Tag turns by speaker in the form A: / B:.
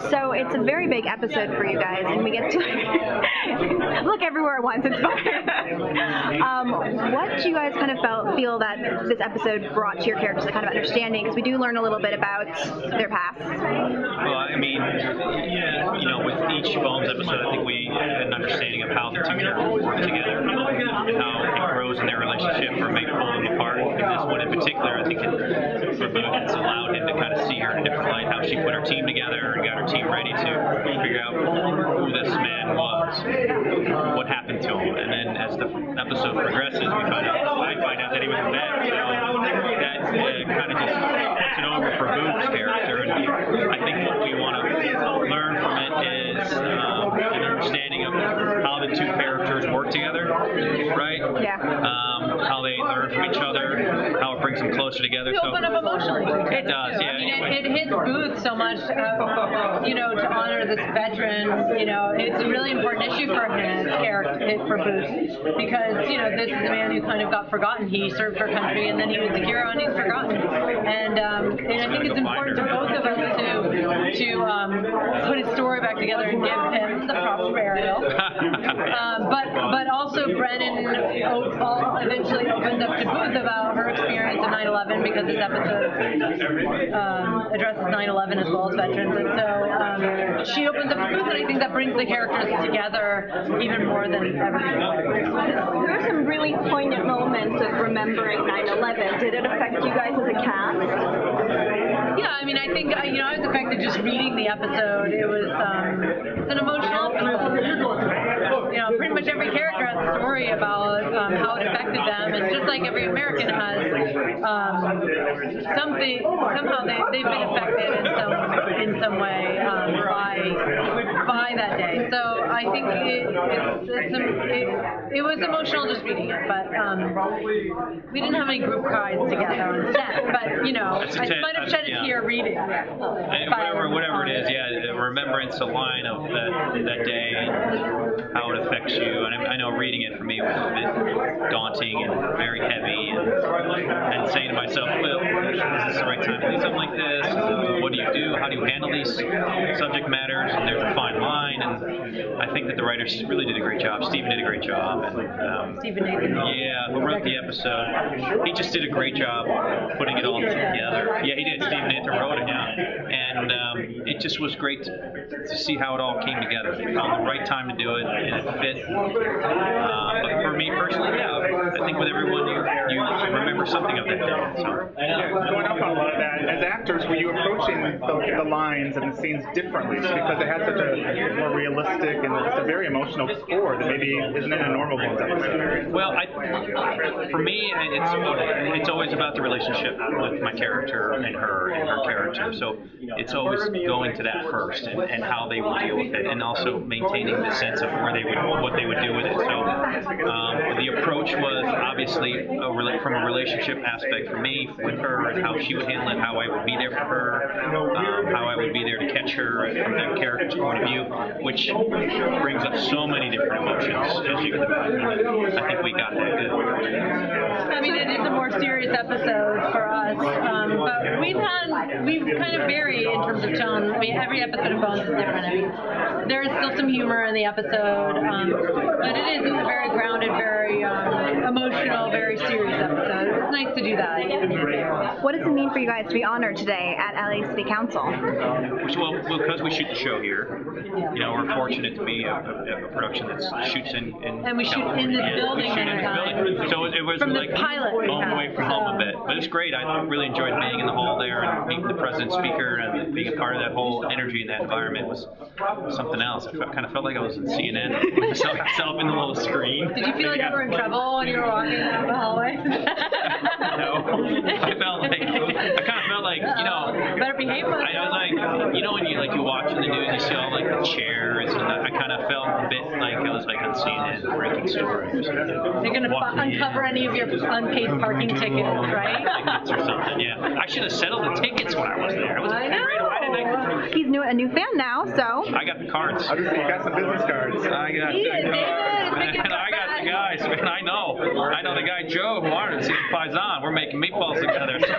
A: So it's a very big episode for you guys, and we get to look everywhere at once. It's fine. What do you guys kind of feel that this episode brought to your characters, a kind of understanding? Because we do learn a little bit about their past.
B: Well, I mean, with each Bones episode, I think we had an understanding of how the two characters work together and how it grows in their relationship or may pull them apart. In this one in particular, I think for Booth, it's allowed him to kind of see her in a different light, how she put her team together and got her team ready to figure out who this man was, what happened to him. And then as the episode progresses, I find out that he was a vet. So that kind of just puts it over for Booth's character. And I think what we want to learn from it is an understanding of how the two characters work together, right?
A: Yeah.
B: How they learn from each other, how it brings them closer together.
C: We open up emotionally.
B: It does, yeah.
C: I mean, it hits Booth so much, to honor this veteran. It's a really important issue for his character, for Booth, because this is a man who kind of got forgotten. He served our country, and then he was a hero, and he's forgotten. And I think it's important to both of us to put his story back together and give him the proper burial. But also Brennan eventually opens up to Booth about her experience in 9/11, because this episode addresses 9/11 as well as veterans, and so she opens up to Booth, and I think that brings the characters together even more than ever before.
D: There are some really poignant moments of remembering 9/11. Did it affect you guys as a cast?
C: Yeah, I mean, I think I was affected just reading the episode. It was it's an emotional episode. Pretty much every character has a story about how it affected them, and just like every American has something. Somehow they've been affected in some way by that day. So I think it was emotional just reading it, but we didn't have any group cries together on set. But I might have shed a tear reading it.
B: Whatever it is, the remembrance, a line of that day, and how it affects you. And I know reading it for me was a bit daunting and very heavy, and saying to myself, well, is this the right time to do something like this? What do you do? How do you handle these subject matters? And there's a fine line, and I think that the writers really did a great job. Stephen did a great job, and
C: Stephen Nathan.
B: who wrote the episode. He just did a great job putting it all together. Yeah, he did. Stephen Nathan wrote it, and it just was great to see how it all came together. They found the right time to do it, and it fit. But for me personally, I think with everyone, you remember something of that day. So.
E: Going up on a lot of that, as actors, were you approaching the lines and the scenes differently because it had such a more realistic and just a very emotional core that maybe isn't in a normal Bones episode?
B: Well, for me, it's always about the relationship with my character and her character. So it's always going to that first, and how they will deal with it, and also maintaining the sense of what they would do with it. So the approach was obviously from a relationship aspect for me with her, and how she would handle it, how I would be there for her, how I would be there to catch her from that character's point of view, which brings up so many different emotions, as you can imagine. I think we got that good.
C: I mean, it is a more serious episode for us, but we've kind of varied in terms of tone. I mean, every episode of Bones is different. I mean, there is still some humor in the episode, but it is a very grounded, very emotional, very serious episode. It's nice to do that.
A: What does it mean for you guys to be honored today at LA City Council?
B: Well, because we shoot the show here, we're fortunate to be a production that shoots in
C: and we shoot in this building.
B: We shoot in this building. So it was
C: from
B: like
C: the pilot
B: home away from home a bit. But it's great. I really enjoyed being in the hall there and meeting the president speaker, and being a part of that whole energy in that environment was something else. I kind of felt like I was in CNN with myself in the little screen.
C: Did you feel like you were in trouble when you were walking down the hallway?
B: No. I kind of felt like,
C: better behave myself.
B: I was like, when you watch the news, you see all like the chairs, and I kind of felt a bit like I was like on CNN breaking stories or something.
C: You're going to uncover any of your unpaid parking tickets, right?
B: Tickets or something, yeah. I should have settled the tickets when I was there.
C: I know.
B: Why didn't I?
A: He's a new fan now, so.
B: I got the cards.
E: I was just saying, you got some business cards.
B: I got the guys. I know the guy Joe who wanted to see the Paisan. We're making meatballs together. So